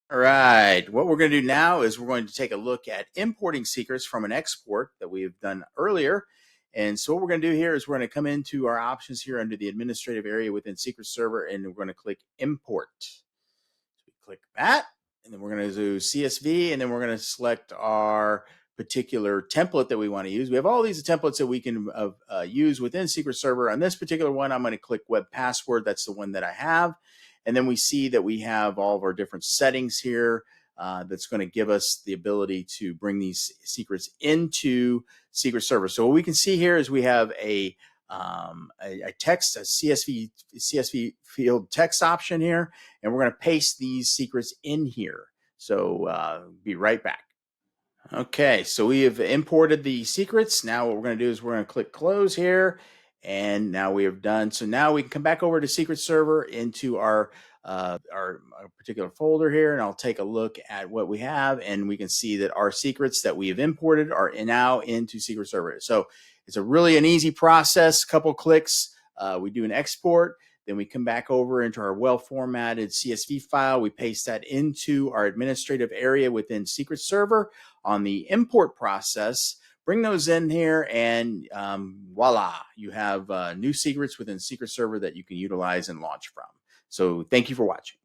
All right, what we're going to do now is we're going to take a look at importing secrets from an export that we have done earlier. And so what we're going to do here is we're going to come into our options here under the administrative area within Secret Server, and we're going to click Import. So we click that, and then we're going to do CSV, and then we're going to select our particular template that we want to use. We have all these templates that we can use within Secret Server. On this particular one, I'm going to click Web Password. That's the one that I have. And then we see that we have all of our different settings here that's going to give us the ability to bring these secrets into Secret Server. So what we can see here is we have a text, a CSV field text option here, and we're going to paste these secrets in here. So be right back. Okay, so we have imported the secrets. Now what we're going to do is we're going to click close here, and now we have done. So now we can come back over to Secret Server into our particular folder here, and I'll take a look at what we have, and we can see that our secrets that we have imported are now into Secret Server. So it's an easy process. Couple clicks, we do an export. Then we come back over into our well-formatted CSV file. We paste that into our administrative area within Secret Server. On the import process, bring those in here, and voila, you have new secrets within Secret Server that you can utilize and launch from. So thank you for watching.